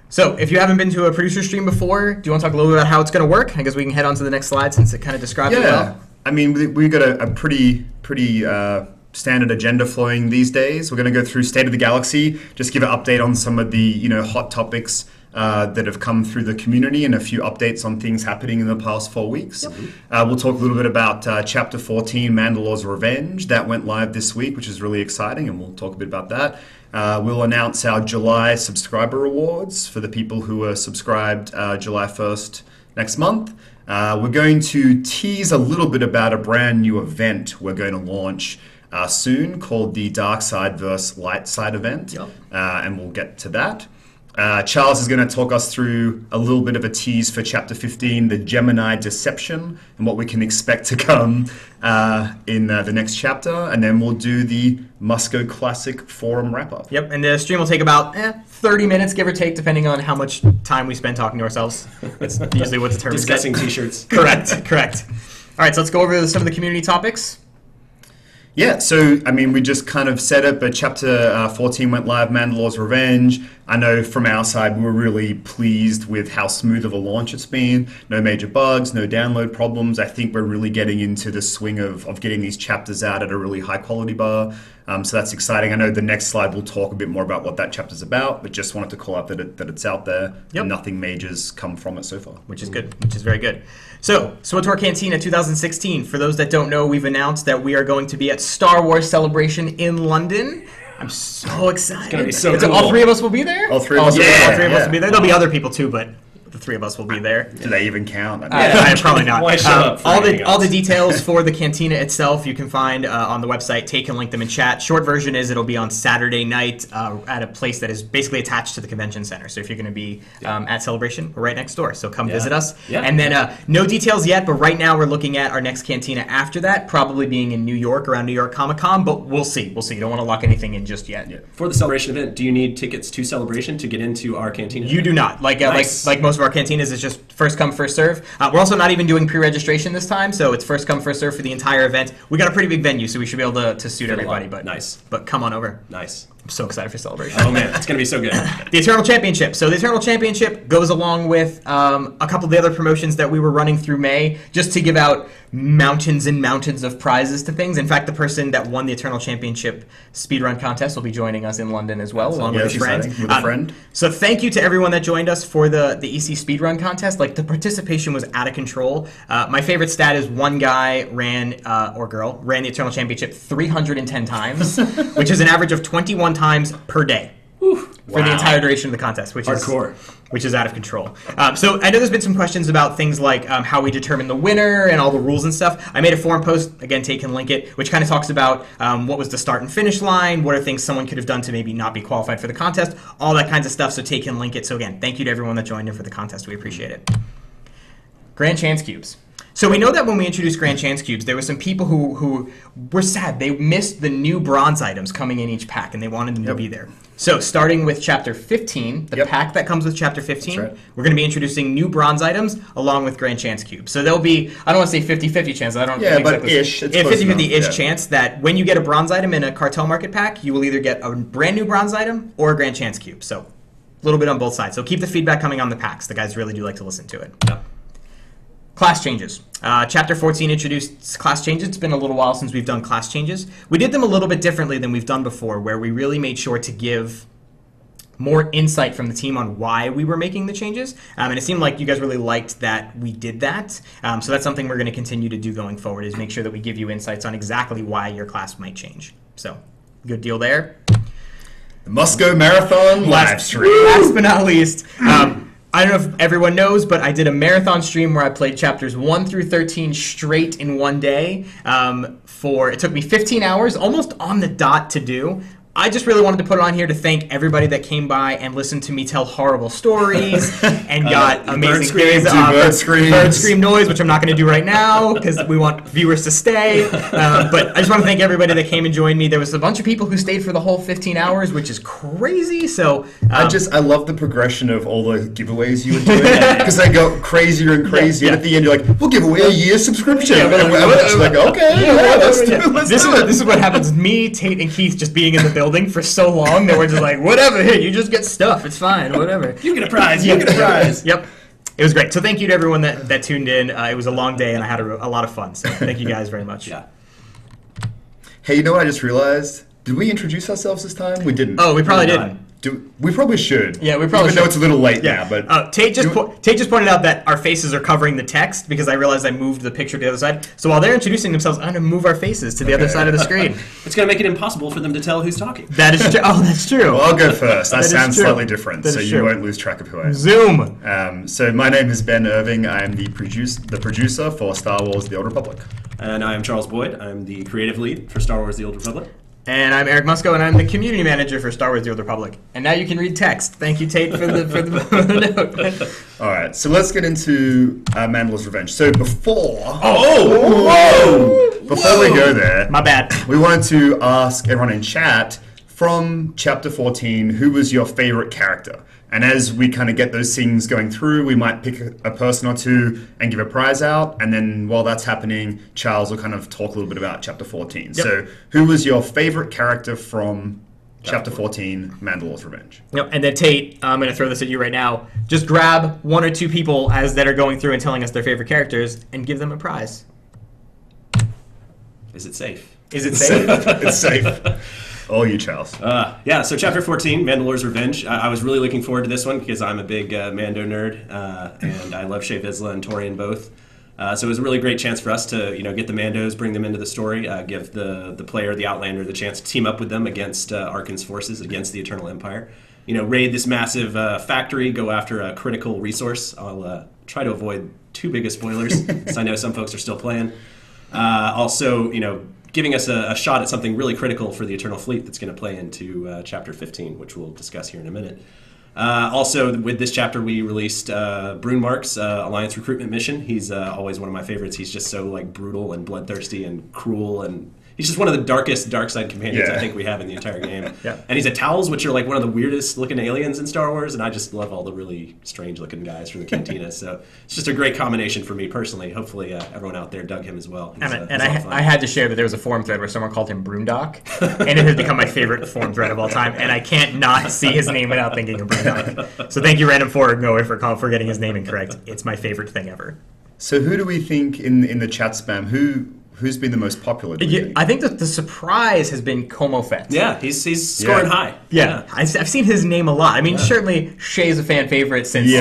So if you haven't been to a producer stream before, do you want to talk a little bit about how it's going to work? I guess we can head on to the next slide since it kind of describes it well. I mean, we've got a pretty standard agenda flowing these days. We're going to go through State of the Galaxy, just give an update on some of the hot topics that have come through the community and a few updates on things happening in the past 4 weeks. We'll talk a little bit about Chapter 14, Mandalores Revenge. That went live this week, which is really exciting, and we'll talk a bit about that. We'll announce our July subscriber rewards for the people who are subscribed July 1st next month. We're going to tease a little bit about a brand new event we're going to launch soon called the Darkside vs. Lightside event, and we'll get to that. Charles is going to talk us through a little bit of a tease for Chapter 15, the Gemini Deception, and what we can expect to come in the next chapter. And then we'll do the Musco Classic Forum wrap-up. Yep, and the stream will take about 30 minutes, give or take, depending on how much time we spend talking to ourselves. That's usually what determines discussing t-shirts. Correct. All right, so let's go over some of the community topics. Yeah, so, I mean, we just kind of set up, but Chapter 14 went live, Mandalores Revenge. I know from our side, we were really pleased with how smooth of a launch it's been. No major bugs, no download problems. I think we're really getting into the swing of getting these chapters out at a really high quality bar. So that's exciting. I know the next slide will talk a bit more about what that chapter's about, but just wanted to call out that it's out there. And nothing major's come from it so far. Which is good, which is very good. So, ToR Cantina 2016. For those that don't know, we've announced that we are going to be at Star Wars Celebration in London. I'm so excited. It's going to be so cool. All three of us will be there? All three of us will be there. There'll be other people too, but the three of us will be there. Do they even count? Probably not. Why show up for all the details for the cantina itself you can find on the website. Take can link them in chat. Short version is it'll be on Saturday night at a place that is basically attached to the convention center. So if you're going to be at Celebration, we're right next door. So come visit us. And then no details yet, but right now we're looking at our next cantina after that, probably being in New York around New York Comic Con. But we'll see. You don't want to lock anything in just yet. For the Celebration event, do you need tickets to Celebration to get into our cantina? You do not. Like most of our cantinas, it's just first come, first serve. We're also not even doing pre-registration this time, so it's first come, first serve for the entire event. We got a pretty big venue, so we should be able to suit everybody. But But come on over. Nice. I'm so excited for Celebration. Oh man, it's gonna be so good. The Eternal Championship. So the Eternal Championship goes along with a couple of the other promotions that we were running through May, just to give out mountains and mountains of prizes to things. In fact, the person that won the Eternal Championship speedrun contest will be joining us in London as well, along with his friend. So thank you to everyone that joined us for the EC speedrun contest. Like, the participation was out of control. My favorite stat is one guy ran the Eternal Championship 310 times, which is an average of 21 times per day. For the entire duration of the contest, which is out of control. So I know there's been some questions about things like how we determine the winner and all the rules and stuff. I made a forum post, again, Take and link it, which kind of talks about what was the start and finish line, what are things someone could have done to maybe not be qualified for the contest, all that kinds of stuff. So Take and link it. So again, thank you to everyone that joined in for the contest. We appreciate it. Grand Chance Cubes. So we know that when we introduced Grand Chance Cubes, there were some people who were sad. They missed the new bronze items coming in each pack, and they wanted them to be there. So starting with Chapter 15, the pack that comes with Chapter 15, we're going to be introducing new bronze items along with Grand Chance Cubes. So there'll be, I don't want to say 50-50 chance. I don't think but ish. It's 50-50-ish chance that when you get a bronze item in a Cartel Market pack, you will either get a brand new bronze item or a Grand Chance Cube. So a little bit on both sides. So keep the feedback coming on the packs. The guys really do like to listen to it. Class changes. Chapter 14 introduced class changes. It's been a little while since we've done class changes. We did them a little bit differently than we've done before, where we really made sure to give more insight from the team on why we were making the changes. And it seemed like you guys really liked that we did that. So that's something we're going to continue to do going forward, is make sure that we give you insights on exactly why your class might change. So, good deal there. The Musco Marathon live stream. Last but not least, I don't know if everyone knows, but I did a marathon stream where I played chapters 1 through 13 straight in one day. It took me 15 hours, almost on the dot to do. I just really wanted to put it on here to thank everybody that came by and listened to me tell horrible stories and got amazing bird scream noise, which I'm not going to do right now because we want viewers to stay. But I just want to thank everybody that came and joined me. There was a bunch of people who stayed for the whole 15 hours, which is crazy. So I love the progression of all the giveaways you were doing because they go crazier and crazier. And at the end, you're like, we'll give away a year's subscription. And we're like, okay, let's do it. This is what happens. Me, Tate, and Keith just being in the building. building for so long that we're just like, whatever, here, you just get stuff. It's fine, whatever. You get a prize. You get a prize. Yep. It was great. So thank you to everyone that tuned in. It was a long day, and I had a lot of fun. So thank you guys very much. Yeah. Hey, you know what I just realized? Did we introduce ourselves this time? We didn't. Oh, we probably didn't. We probably should. Yeah, we probably Even should. though it's a little late now, but... Tate just pointed out that our faces are covering the text because I realized I moved the picture to the other side. So while they're introducing themselves, I'm going to move our faces to the other side of the screen. It's going to make it impossible for them to tell who's talking. That is true. Oh, that's true. Well, I'll go first. That sounds true. slightly different, That so is you true. won't lose track of who I am. Zoom. So my name is Ben Irving. I am the producer for Star Wars The Old Republic. And I am Charles Boyd. I'm the creative lead for Star Wars The Old Republic. And I'm Eric Musco, and I'm the community manager for Star Wars The Old Republic. And now you can read text. Thank you, Tate, for the note. All right, so let's get into Mandalorian's Revenge. So before... Before we go there... My bad. We wanted to ask everyone in chat, from Chapter 14, who was your favorite character? And as we kind of get those things going through, we might pick a person or two and give a prize out. And then while that's happening, Charles will kind of talk a little bit about Chapter 14. Yep. So who was your favorite character from Chapter 14, Mandalorian's Revenge? Yep. And then Tate, I'm going to throw this at you right now. Just grab one or two people as that are going through and telling us their favorite characters and give them a prize. Is it safe? Is it safe? It's safe. All you, Charles. Yeah, so Chapter 14, Mandalore's Revenge. I was really looking forward to this one because I'm a big Mando nerd, and I love Shae Vizsla and Torian both. So it was a really great chance for us to, get the Mandos, bring them into the story, give the player, the Outlander, the chance to team up with them against Arkan's forces, against the Eternal Empire. Raid this massive factory, go after a critical resource. I'll try to avoid too big of spoilers, because I know some folks are still playing. Also, giving us a shot at something really critical for the Eternal Fleet that's going to play into Chapter 15, which we'll discuss here in a minute. Also, with this chapter, we released Brunmark's Alliance recruitment mission. He's always one of my favorites. He's just so brutal and bloodthirsty and cruel, and he's just one of the darkest Darkside companions I think we have in the entire game. Yeah. And he's a Towels, which are one of the weirdest looking aliens in Star Wars, and I just love all the really strange looking guys from the Cantina. So it's just a great combination for me personally. Hopefully everyone out there dug him as well. He's a lot of fun. I had to share that there was a forum thread where someone called him Broomdock, and it has become my favorite forum thread of all time, and I can't not see his name without thinking of Broomdock. So thank you, Random Forward Goer, for getting his name incorrect. It's my favorite thing ever. So who do we think in the chat spam, who's been the most popular? I think that the surprise has been Como Fett. Yeah, he's scoring high. Yeah. I've seen his name a lot. I mean, certainly Shae's a fan favorite since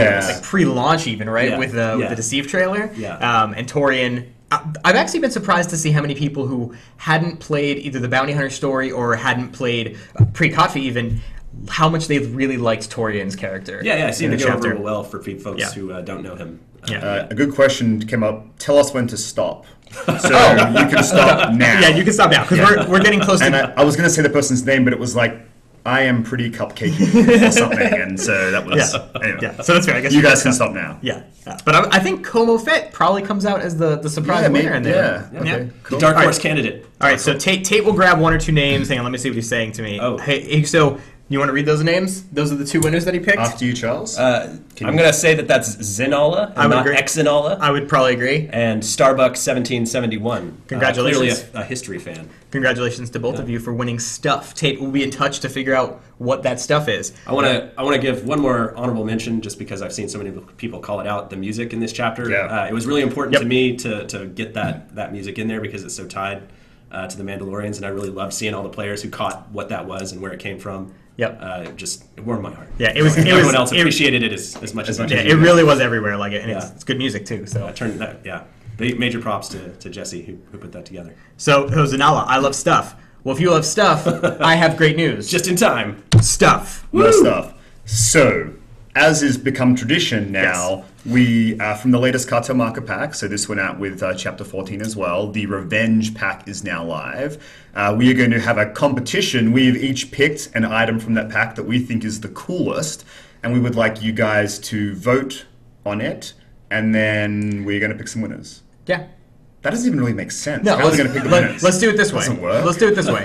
pre-launch even, right? Yeah. With the Deceive trailer. Yeah. And Torian. I've actually been surprised to see how many people who hadn't played either the Bounty Hunter story or hadn't played pre-Coffee even, how much they really liked Torian's character. Yeah, I see it go chapter. over well for folks who don't know him. A good question came up. Tell us when to stop. So you can stop now. Yeah, you can stop now because we're getting close to. And I was going to say the person's name, but it was I am pretty cupcakey or something, and so that was anyway. Yeah, so that's fair. I guess you guys can stop now. Yeah. But I think Como Fett probably comes out as the surprise winner in there. Yeah. Okay. Cool. The dark horse candidate. All right, so Tate will grab one or two names. Hang on, let me see what he's saying to me. Oh. Hey, so you want to read those names? Those are the two winners that he picked? After you, Charles. I'm going to say that's Xenola, and not Exenola. I would probably agree. And Starbuck 1771. Congratulations. Clearly a history fan. Congratulations to both of you for winning stuff. Tate will be in touch to figure out what that stuff is. I want to give one more honorable mention just because I've seen so many people call it out, the music in this chapter. Yeah. It was really important to me to get that music in there because it's so tied to the Mandalorians, and I really loved seeing all the players who caught what that was and where it came from. Yep. It warmed my heart. Yeah, everyone else appreciated it as much as it really was everywhere, and it's good music too. So major props to Jesse who put that together. So Zanala, I love stuff. Well, if you love stuff, I have great news. Just in time. Stuff. More stuff. So, as is become tradition now, we, from the latest Cartel Marker pack, so this went out with Chapter 14 as well, the Revenge pack is now live. We are going to have a competition. We've each picked an item from that pack that we think is the coolest, and we would like you guys to vote on it, and then we're going to pick some winners. Yeah. That doesn't even really make sense. No, How are we going to pick the winners? Let's do it this way. Doesn't work. Let's do it this way.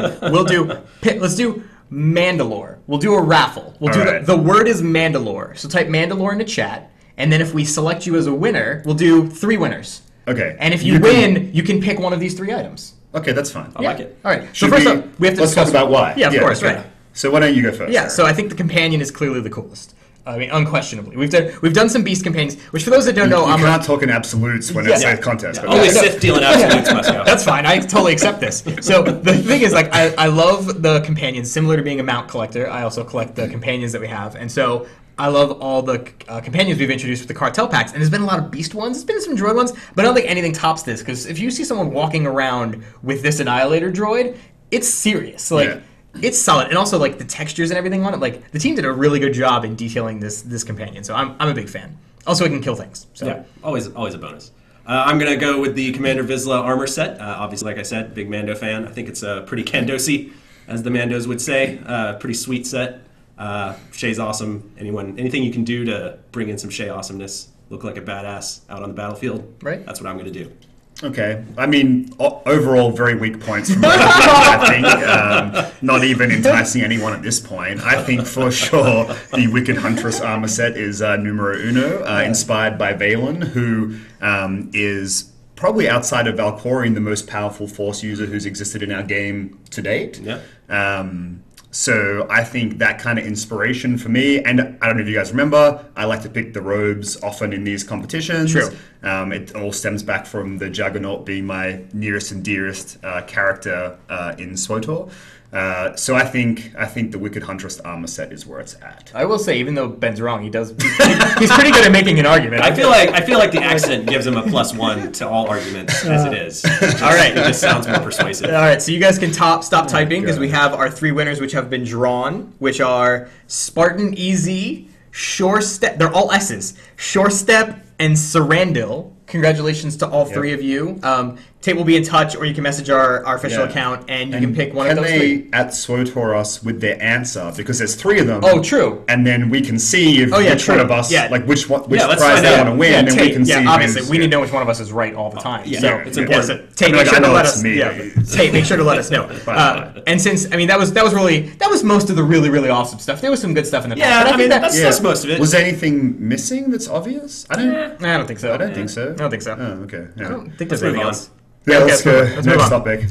Let's do Mandalore. We'll do a raffle. We'll do right. the word is Mandalore. So type Mandalore in the chat, and then if we select you as a winner, we'll do 3 winners. Okay. And if you win, you can pick one of these 3 items. Okay, that's fine. I like it. All right. So first up, we have to let's talk about why. Yeah, of course, right. So why don't you go first? Yeah, so I think the companion is clearly the coolest. I mean, unquestionably. We've done some beast companions, which for those that don't know, you can't talk in absolutes when it's a contest. Yeah. Only Sith dealing absolutes must go. That's fine. I totally accept this. So the thing is, like, I love the companions. Similar to being a mount collector, I also collect the companions that we have, and so I love all the companions we've introduced with the cartel packs. And there's been a lot of beast ones. There's been some droid ones, but I don't think anything tops this, because if you see someone walking around with this Annihilator droid, it's serious. Like. Yeah. It's solid, and also like the textures and everything on it. Like the team did a really good job in detailing this companion, so I'm a big fan. Also, it can kill things. So. Yeah, always a bonus. I'm gonna go with the Commander Vizsla armor set. Obviously, like I said, big Mando fan. I think it's a pretty Kandosi, as the Mandos would say. Pretty sweet set. Shay's awesome. Anything you can do to bring in some Shay awesomeness, look like a badass out on the battlefield. Right. That's what I'm gonna do. Okay. I mean, overall, very weak points from I think. Not even enticing anyone at this point. I think for sure the Wicked Huntress armor set is numero uno, inspired by Valen, who is probably outside of Valkorion the most powerful Force user who's existed in our game to date. Yeah. So I think that kind of inspiration for me, and I don't know if you guys remember, I like to pick the robes often in these competitions. True. It all stems back from the Juggernaut being my nearest and dearest character in SWTOR. So I think the Wicked Huntress armor set is where it's at. I will say, even though Ben's wrong, he's pretty good at making an argument. I feel like the accent gives him a +1 to all arguments as it is. All right, it just sounds more persuasive. All right, so you guys can stop typing, because we have our 3 winners which have been drawn, which are Spartan EZ, Shore Step. They're all S's. Shore Step and Sarandil. Congratulations to all 3 of you. Tate will be in touch, or you can message our official account, and you can pick one of those 3. At SWTOR us with their answer, because there's 3 of them. Oh, true. And then we can see if which one of us, like which prize they want to win, and then we can see. Yeah, obviously, we need to know which one of us is right all the time. So it's important. So Tate, make sure to let us. Tate, make sure to let us know. And since that was most of the really, really awesome stuff. There was some good stuff in the past. Yeah, I mean that's most of it. Was there anything missing that's obvious? I don't think so. I don't think so. I don't think so. Oh, okay. I don't think there's anything else. Yeah, let's go. Next topic.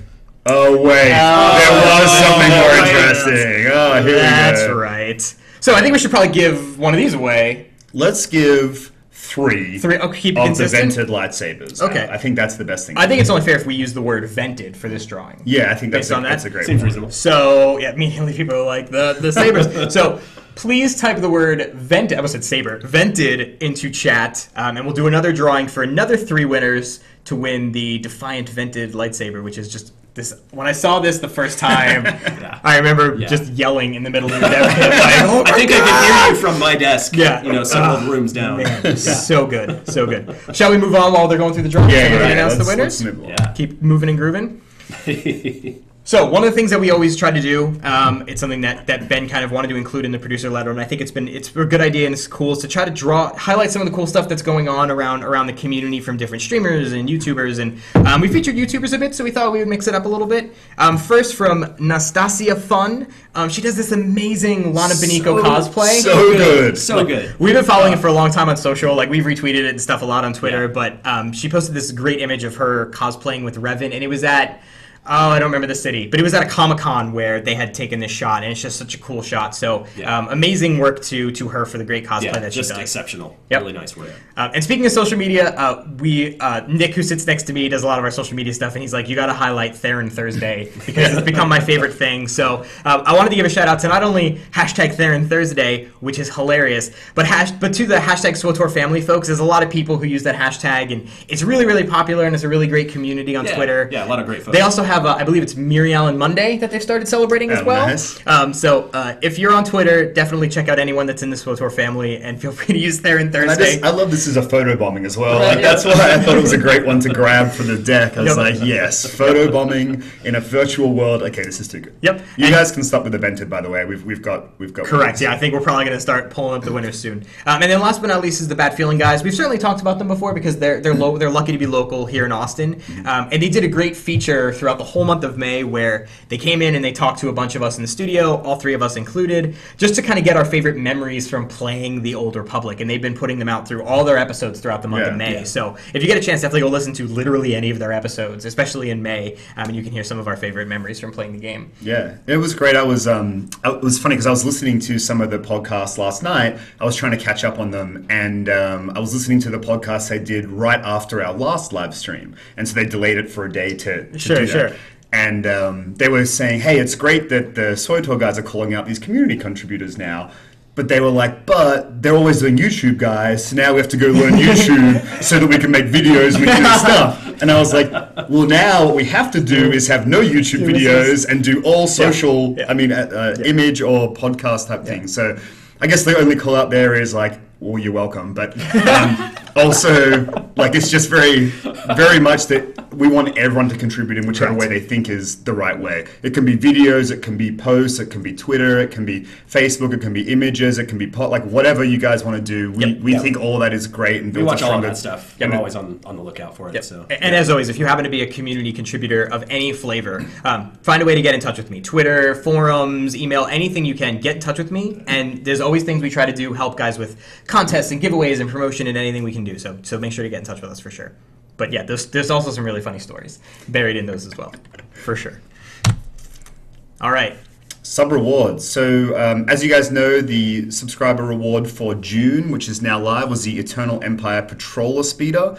Oh, wait. There was something more interesting. Oh, here we go. That's right. So I think we should probably give one of these away. Let's give 3 keep it of consistent? the vented lightsabers. Okay. I think that's the best thing. I think it's only fair if we use the word vented for this drawing. Yeah, I think that's on a great Seems one. reasonable. So, yeah, immediately people are like, the sabers. So please type the word vented, I almost said saber, vented into chat, and we'll do another drawing for another 3 winners to win the Defiant Vented lightsaber, which is just this. When I saw this the first time, I remember just yelling in the middle of the dev kit, like, oh I think I can hear you from my desk. Yeah. Several rooms down. Man, so good, so good. Shall we move on while they're going through the drawing? Announce the winners. Keep moving and grooving. So one of the things that we always try to do, it's something that Ben kind of wanted to include in the producer letter, and I think it's a good idea and it's cool, is to try to highlight some of the cool stuff that's going on around the community from different streamers and YouTubers, and we featured YouTubers a bit, so we thought we would mix it up a little bit. First from Nastasia Fun, she does this amazing Lana Beniko cosplay. So good. We've been following it for a long time on social, like we've retweeted it and stuff a lot on Twitter, but she posted this great image of her cosplaying with Revan, and it was at I don't remember the city, but it was at a Comic-Con where they had taken this shot, and it's just such a cool shot. So amazing work to her for the great cosplay that she does. Just exceptional. Yep. Really nice work. And speaking of social media, Nick, who sits next to me, does a lot of our social media stuff, and he's like, you got to highlight Theron Thursday because it's become my favorite thing. So I wanted to give a shout out to not only hashtag Theron Thursday, which is hilarious, but to the hashtag SWTOR family folks. There's a lot of people who use that hashtag, and it's really, really popular, and it's a really great community on Twitter. Yeah, a lot of great folks. They also have, I believe it's Miriel and Monday that they've started celebrating as well. Nice. So if you're on Twitter, definitely check out anyone that's in the SWTOR family, and feel free to use Theron Thursday. I love this as a photo bombing as well. Like, that's why I thought it was a great one to grab for the deck. I was like, yes, photo bombing in a virtual world. Okay, this is too good. Yep. You guys can stop with the vented, by the way. We've got. Correct. winners. Yeah, I think we're probably going to start pulling up the winners soon. And then last but not least is the Bad Feeling guys. We've certainly talked about them before because they're lucky to be local here in Austin, and they did a great feature throughout the whole month of May where they came in and they talked to a bunch of us in the studio, all three of us included, just to kind of get our favorite memories from playing the Old Republic. And they've been putting them out through all their episodes throughout the month of May. So if you get a chance, definitely go listen to literally any of their episodes, especially in May, and you can hear some of our favorite memories from playing the game. Yeah, it was great. It was funny because I was listening to some of the podcasts last night. I was trying to catch up on them, and I was listening to the podcast they did right after our last live stream, and so they delayed it for a day to do that. And they were saying, hey, it's great that the SoyToR guys are calling out these community contributors now. But they were like, but they're always doing YouTube, guys, so now we have to go learn YouTube so that we can make videos and we can do stuff. And I was like, well, now what we have to do is have no YouTube videos and do all social, image or podcast type things. So I guess the only call out there is like, well, you're welcome. But also, like, it's just very, very much that we want everyone to contribute in whichever way they think is the right way. It can be videos, it can be posts, it can be Twitter, it can be Facebook, it can be images, it can be like whatever you guys want to do. We think all that is great and we watch all of that stuff. I'm always on the lookout for it. So and as always, if you happen to be a community contributor of any flavor, find a way to get in touch with me. Twitter, forums, email, anything you can, get in touch with me. And there's always things we try to do, help guys with contests and giveaways and promotion and anything we can do. So make sure to get in touch with us for sure. But yeah, there's also some really funny stories buried in those as well, for sure. All right. Sub rewards. So as you guys know, the subscriber reward for June, which is now live, was the Eternal Empire Patroller Speeder.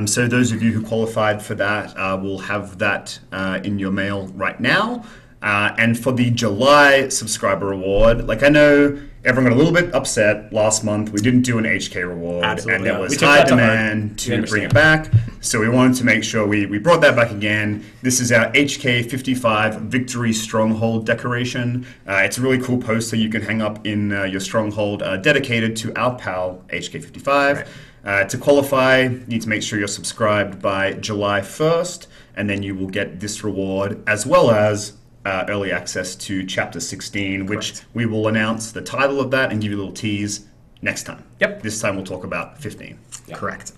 So those of you who qualified for that will have that in your mail right now. And for the July subscriber reward, like I know everyone got a little bit upset last month. We didn't do an HK reward, and there was high demand to bring it back. So we wanted to make sure we brought that back again. This is our HK 55 Victory Stronghold decoration. It's a really cool poster you can hang up in your Stronghold dedicated to our pal HK 55. Right. To qualify, you need to make sure you're subscribed by July 1st, and then you will get this reward as well as early access to Chapter 16, which we will announce the title of that and give you a little tease next time. Yep. This time we'll talk about 15. Yep. Correct.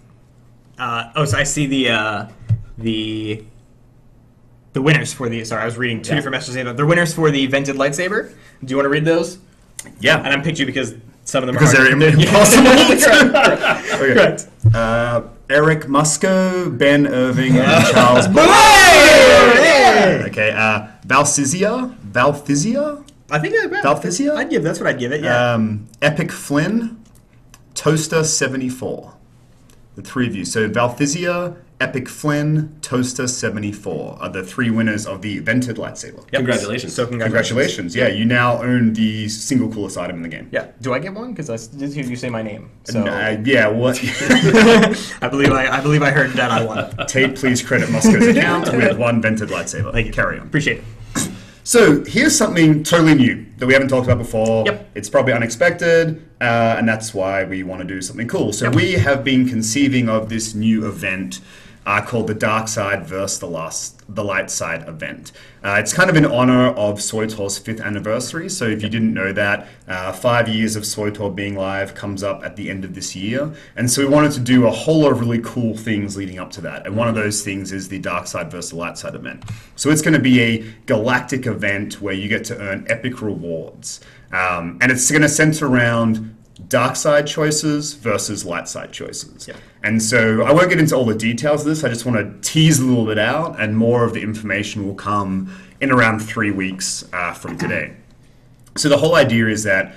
So I see the winners for the. Sorry, I was reading two different messages. The winners for the vented lightsaber. Do you want to read those? Yeah. And I'm picked you because some of them because are they're impossible. Correct. Eric Musco, Ben Irving, and Charles. Okay. Valthizia. I think Valthizia. That's what I'd give it. Yeah. Epic Flynn, Toaster 74. The three of you. So Valthizia, Epic Flynn, Toaster 74 are the three winners of the vented lightsaber. Yep. Congratulations. So congratulations. Yeah, you now own the single coolest item in the game. Yeah. Do I get one? Because I did hear you say my name. So yeah. What? I believe I heard that I won. Tate, please credit Moscow's account with one vented lightsaber. Thank you. Carry on. Appreciate it. So here's something totally new that we haven't talked about before. Yep. It's probably unexpected, and that's why we want to do something cool. So we have been conceiving of this new event called the Darkside versus the Light Side event. It's kind of in honor of SoyToR's 5th anniversary. So if you didn't know that, 5 years of SoyToR being live comes up at the end of this year. And so we wanted to do a whole lot of really cool things leading up to that. And one of those things is the Darkside versus the Light Side event. So it's going to be a galactic event where you get to earn epic rewards. And it's going to center around dark side choices versus light side choices. Yeah. And so I won't get into all the details of this. I just want to tease a little bit out, and more of the information will come in around 3 weeks from today. So the whole idea is that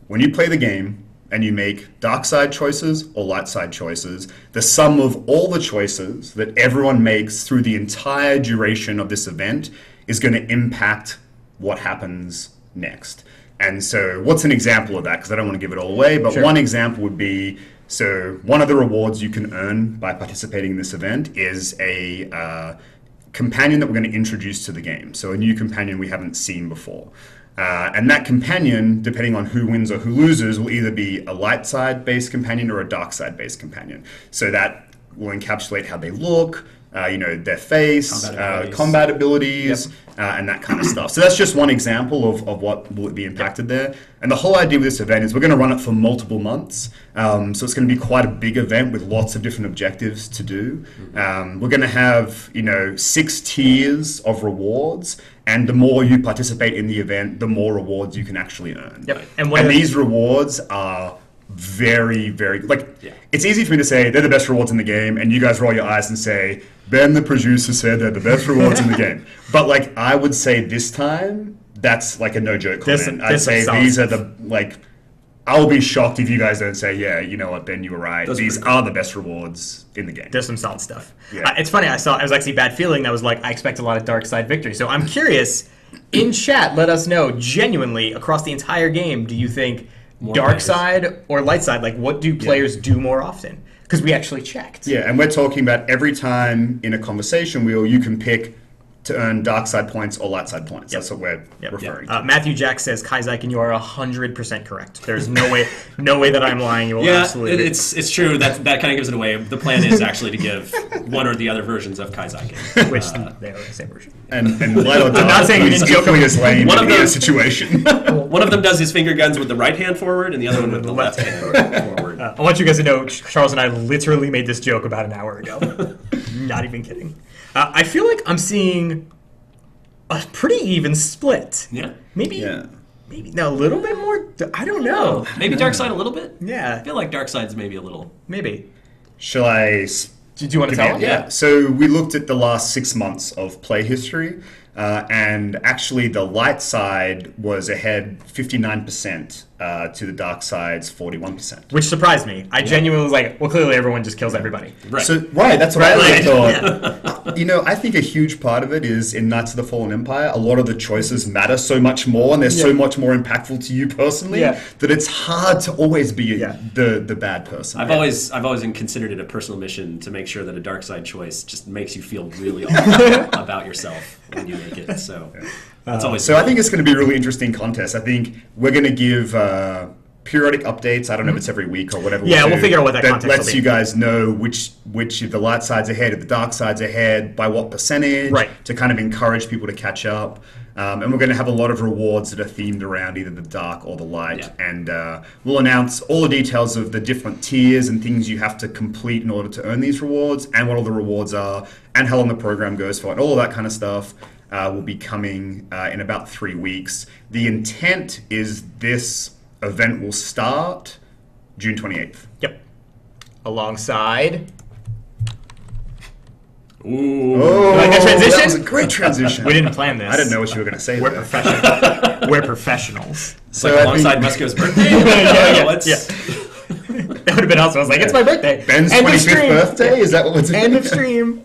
when you play the game and you make dark side choices or light side choices, the sum of all the choices that everyone makes through the entire duration of this event is going to impact what happens next. And so what's an example of that? Because I don't want to give it all away, but one example would be, so one of the rewards you can earn by participating in this event is a companion that we're going to introduce to the game. So a new companion we haven't seen before. And that companion, depending on who wins or who loses, will either be a light side based companion or a dark side based companion. So that will encapsulate how they look, their face, combat abilities, and that kind of stuff. So that's just one example of what will be impacted there. And the whole idea with this event is we're going to run it for multiple months. So it's going to be quite a big event with lots of different objectives to do. We're going to have 6 tiers of rewards, and the more you participate in the event, the more rewards you can actually earn. Yep. And these rewards are very, very, it's easy for me to say they're the best rewards in the game, and you guys roll your eyes and say, Ben, the producer, said they're the best rewards in the game. But I would say this time, that's a no-joke comment. I'd say these are I'll be shocked if you guys don't say, yeah, you know what, Ben, you were right. These are the best rewards in the game. There's some solid stuff. Yeah. It's funny, I was actually bad feeling. I was I expect a lot of Darkside victory. So I'm curious, in chat, let us know, genuinely, across the entire game, do you think Darkside or Lightside, what do players do more often? Because we actually checked. Yeah, and we're talking about every time in a conversation wheel, you can pick to earn Darkside points or Lightside points. That's what we're referring to. Matthew Jack says, Kaizik, and you are 100% correct. There's no way that I'm lying. You will absolutely. It's true. That kind of gives it away. The plan is actually to give one or the other versions of Kaizik. Which they are the same version. And Light or Dark, I'm not saying you didn't joke as lame in the situation. One of them does his finger guns with the right hand forward, and the other one with the left hand forward. I want you guys to know, Charles and I literally made this joke about an hour ago. Not even kidding. I feel like I'm seeing a pretty even split. Yeah. Maybe no, a little bit more. I don't know. Maybe Darkside a little bit? Yeah. I feel like Darkside's maybe a little. Maybe. Shall I... Do you want to tell them? Yeah. So we looked at the last 6 months of play history, and actually the light side was ahead 59% to the dark side's 41%. Which surprised me. I genuinely was well, clearly everyone just kills everybody. Right. So, that's what I thought. I think a huge part of it is in Knights of the Fallen Empire, a lot of the choices matter so much more, and they're so much more impactful to you personally, that it's hard to always be the bad person. I've always considered it a personal mission to make sure that a dark side choice just makes you feel really awful about yourself when you make it. So that's always I think it's going to be a really interesting contest. I think we're going to give periodic updates. I don't know if it's every week or whatever. Yeah, we'll figure out what that context lets will be. you guys know which if the light side's ahead, if the dark side's ahead, by what percentage, to kind of encourage people to catch up. And we're going to have a lot of rewards that are themed around either the dark or the light. Yeah. And we'll announce all the details of the different tiers and things you have to complete in order to earn these rewards, and what all the rewards are, and how long the program goes for, and all of that kind of stuff will be coming in about 3 weeks. The intent is this event will start June 28th. Yep. Alongside... Ooh. You like that transition? That was a great transition. We didn't plan this. I didn't know what you were going to say. We're professionals. We're professionals. So alongside Musco's birthday? That would have been awesome. I was it's my birthday. Ben's 25th birthday? Is that what we're doing? End of stream.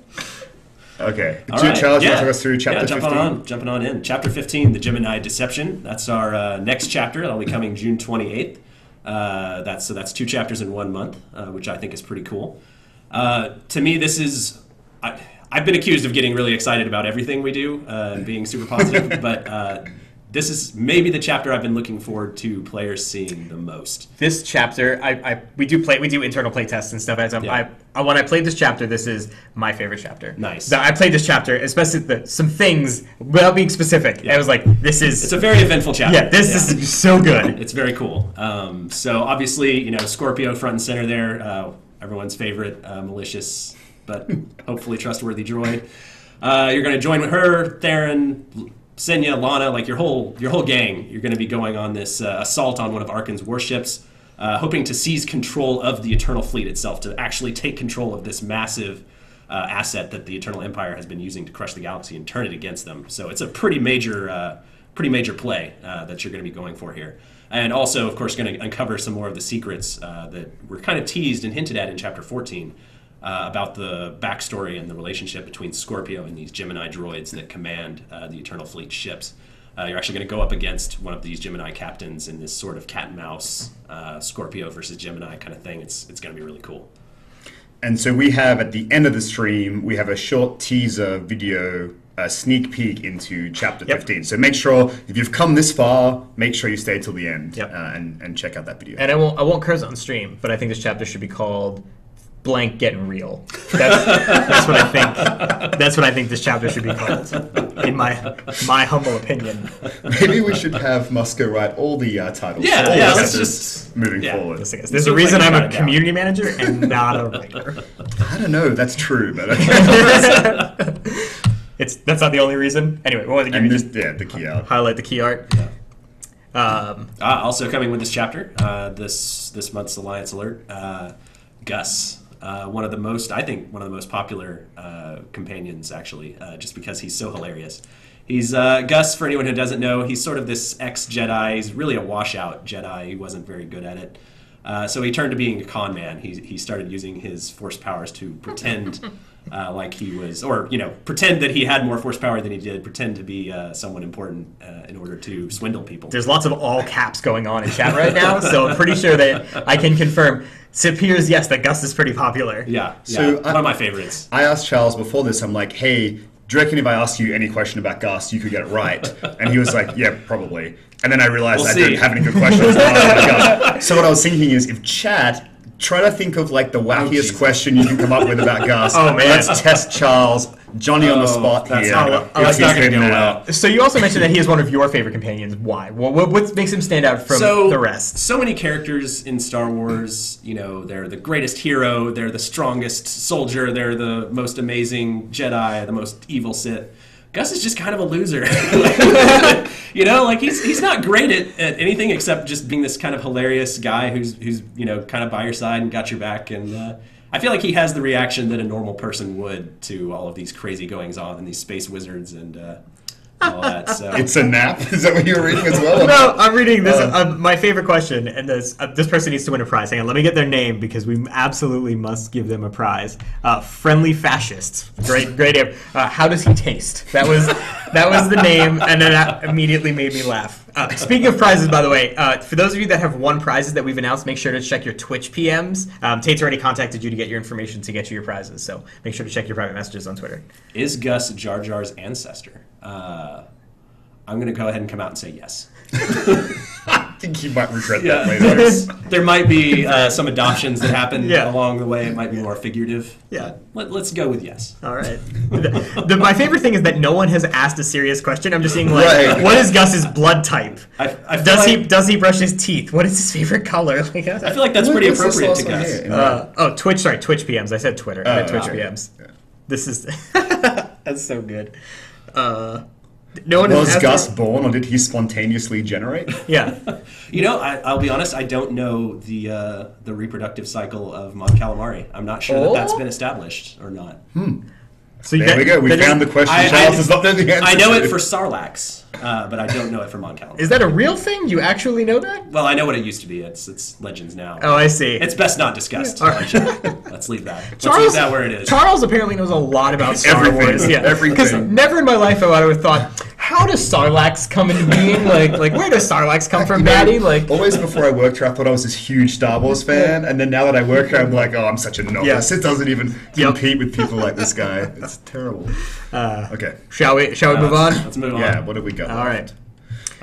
Okay. Charles, you want to take us through chapter 15? Jumping on in. Chapter 15, the Gemini Deception. That's our next chapter. That'll be coming June 28th. That's 2 chapters in 1 month, which I think is pretty cool. To me, this is... I've been accused of getting really excited about everything we do and being super positive, but this is maybe the chapter I've been looking forward to players seeing the most. This chapter, we do internal play tests and stuff. When I played this chapter, this is my favorite chapter. Nice. I played this chapter, especially some things without being specific. Yeah. I was this is... It's a very eventful chapter. Yeah, this is so good. It's very cool. So obviously, Scorpio front and center there, everyone's favorite, malicious, but hopefully trustworthy droid. You're going to join with her, Theron, Senya, Lana, your whole gang. You're going to be going on this assault on one of Arkan's warships, hoping to seize control of the Eternal Fleet itself, to actually take control of this massive asset that the Eternal Empire has been using to crush the galaxy and turn it against them. So it's a pretty major play that you're going to be going for here. And also, of course, going to uncover some more of the secrets that were kind of teased and hinted at in Chapter 14. About the backstory and the relationship between Scorpio and these Gemini droids that command the Eternal Fleet ships. You're actually going to go up against one of these Gemini captains in this sort of cat and mouse Scorpio versus Gemini kind of thing. It's going to be really cool. And so we have, at the end of the stream, we have a short teaser video, a sneak peek into Chapter 15. So make sure, if you've come this far, make sure you stay till the end and check out that video. And I won't curse on stream, but I think this chapter should be called blank getting real. That's what I think. That's what I think this chapter should be called, in my humble opinion. Maybe we should have Musco write all the titles. Yeah, all yeah, the let's chapters just- moving yeah. forward. There's a reason I'm a community manager and not a writer. I don't know. That's true, but That's not the only reason. Anyway, what was the and game? the key art. Highlight the key art. Also coming with this chapter, this month's Alliance Alert, Gus. One of the most popular companions, actually, just because he's so hilarious. He's Gus, for anyone who doesn't know, he's sort of this ex-Jedi. He's really a washout Jedi. He wasn't very good at it. So he turned to being a con man. He started using his force powers to pretend like he was, or pretend that he had more force power than he did, pretend to be someone important in order to swindle people. There's lots of all caps going on in chat right now, so I'm pretty sure that I can confirm. It appears, yes, that Gus is pretty popular. Yeah, So one of my favorites. I asked Charles before this, I'm like, hey, do you reckon if I asked you any question about Gus, you could get it right? And he was like, yeah, probably. And then I realized We'll I see. didn't have any good questions. So what I was thinking is, if chat, try to think of like the wackiest question you can come up with about Gus. Oh, man. Let's test Charles. Johnny on the spot that's here. not- If that's he's not gonna been, go well. So you also mentioned that he is one of your favorite companions. Why? What makes him stand out from the rest? So many characters in Star Wars, they're the greatest hero, they're the strongest soldier, they're the most amazing Jedi, the most evil Sith. Gus is just kind of a loser. He's not great at anything except just being this kind of hilarious guy who's kind of by your side and got your back. And I feel like he has the reaction that a normal person would to all of these crazy goings on and these space wizards and all that. So It's a nap. Is that what you were reading as well? No, I'm reading this. My favorite question, and this person needs to win a prize. Hang on, let me get their name because we absolutely must give them a prize. Friendly Fascist. Great name. How does he taste? That was the name, and then that immediately made me laugh. Speaking of prizes, by the way, for those of you that have won prizes that we've announced, make sure to check your Twitch PMs. Tate's already contacted you to get your information to get you your prizes, so make sure to check your private messages on Twitter. is Gus Jar Jar's ancestor? I'm going to go ahead and come out and say yes. I think you might regret Yeah, that later. there might be some adoptions that happen Yeah. along the way. It might be more figurative. Yeah. But let's go with yes. All right. My favorite thing is that no one has asked a serious question. I'm just seeing Right. what is Gus's blood type? I feel Does he brush his teeth? What is his favorite color? I feel like that's pretty What's this appropriate last to one Gus. here? Twitch PMs. I said Twitter. I meant Twitch okay. PMs. This is that's so good. No one has Was asked Gus it. born, or did he spontaneously generate? Yeah. I'll be honest. I don't know the reproductive cycle of Mon Calamari. I'm not sure that that's been established or not. So There we go. We found the question. Charles does not know the answer. I know to. it for Sarlacc, but I don't know it for Mon Calamari. Is that a real thing? You actually know that? Well, I know what it used to be. It's legends now. Oh, I see. It's best not discussed. All right. Let's leave that. Let's leave that where it is. Charles apparently knows a lot about Star Everything. Wars. Yeah, Everything. Because never in my life have I ever thought, how does Sarlacc come into being? Like where does Sarlacc come from, Daddy? Like, Always before I worked here, I thought I was this huge Star Wars fan, and then now that I work here, I'm like, oh, I'm such a novice. Yeah. It doesn't even Yep. compete with people like this guy. It's terrible. Okay. shall we move on? Let's move on. Yeah, what have we got? All right.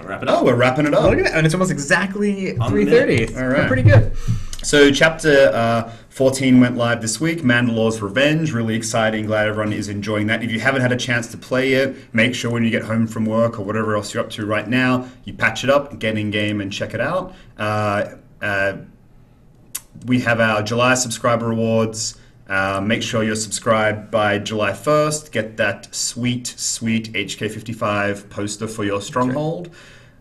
I'll wrap it Oh, up. we're wrapping it up. Look at that, and it's almost exactly On the 3:30. All right. Pretty good. So chapter 14 went live this week, Mandalores Revenge. Really exciting. Glad everyone is enjoying that. If you haven't had a chance to play it, make sure when you get home from work or whatever else you're up to right now, you patch it up, get in game and check it out. We have our July subscriber rewards. Make sure you're subscribed by July 1st. Get that sweet HK55 poster for your Stronghold.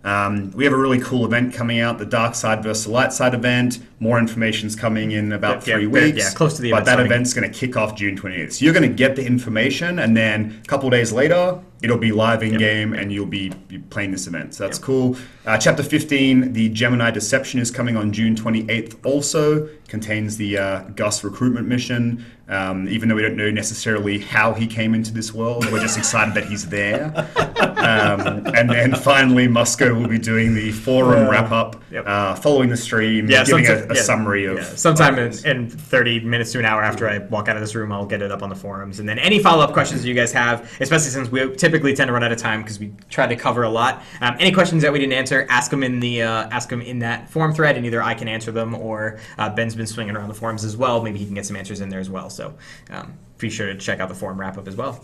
We have a really cool event coming out, the Darkside versus the Lightside event. More information's coming in about 3 weeks. Yeah, close to the But event that starting. event's going to kick off June 28th. So you're going to get the information, and then a couple days later, it'll be live in-game, and you'll be playing this event. So that's cool. Chapter 15, the Gemini Deception, is coming on June 28th also. Contains the Gus recruitment mission. Even though we don't know necessarily how he came into this world, we're just excited that he's there. And then finally, Musco will be doing the forum wrap-up, following the stream, giving a summary of... Sometime in 30 minutes to an hour after I walk out of this room, I'll get it up on the forums. And then any follow-up questions you guys have, especially since we typically typically tend to run out of time because we try to cover a lot. Any questions that we didn't answer, ask them in that forum thread, and either I can answer them or Ben's been swinging around the forums as well. Maybe he can get some answers in there as well. So be sure to check out the forum wrap up as well.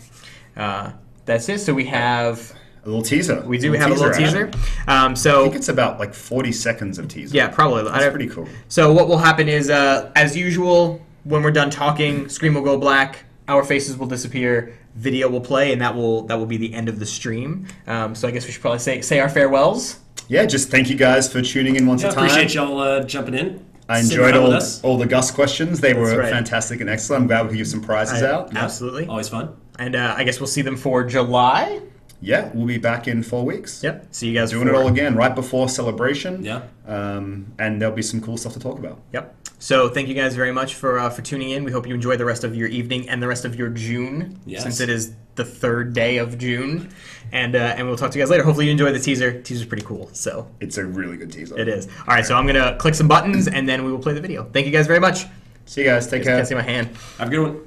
That's it. So we have a little teaser. We do have a little teaser. I think it's about like 40 seconds of teaser. Yeah, probably. That's pretty cool. So what will happen is, as usual, when we're done talking, screen will go black, our faces will disappear, video will play, and that will be the end of the stream. So I guess we should probably say our farewells. Yeah, just thank you guys for tuning in once a time. Appreciate y'all jumping in. I enjoyed all the Gus questions. They were fantastic and excellent. I'm glad we could give some prizes out. Absolutely. Always fun. And I guess we'll see them for July. Yeah, we'll be back in 4 weeks. Yep. See you guys doing it all again right before Celebration. Yeah. And there'll be some cool stuff to talk about. Yep. So thank you guys very much for tuning in. We hope you enjoy the rest of your evening and the rest of your June, since it is the 3rd day of June. And we'll talk to you guys later. Hopefully you enjoy the teaser. Teaser's pretty cool. So it's a really good teaser. It is. All right, so I'm gonna click some buttons and then we will play the video. Thank you guys very much. See you guys. Take care. Can't see my hand. Have a good one.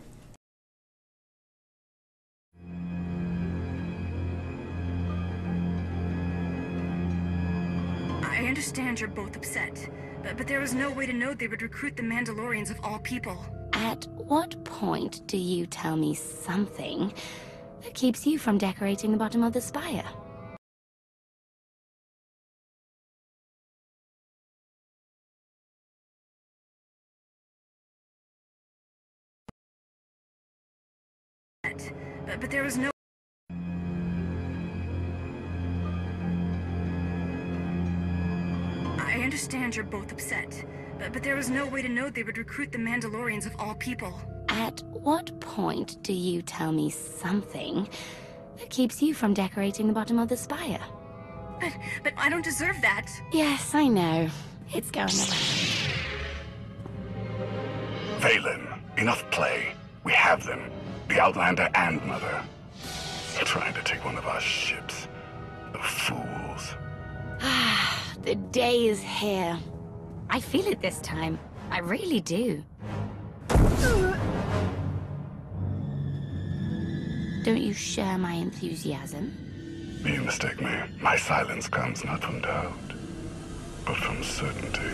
I understand you're both upset, but there was no way to know they would recruit the Mandalorians of all people. At what point do you tell me something that keeps you from decorating the bottom of the spire? But there was no... I understand you're both upset, but there was no way to know they would recruit the Mandalorians of all people. At what point do you tell me something that keeps you from decorating the bottom of the spire? But I don't deserve that. Yes, I know. It's going around. Valen, enough play. We have them. The Outlander and Mother. Trying to take one of our ships. The fools. The day is here. I feel it this time. I really do. Don't you share my enthusiasm? You mistake me. My silence comes not from doubt, but from certainty.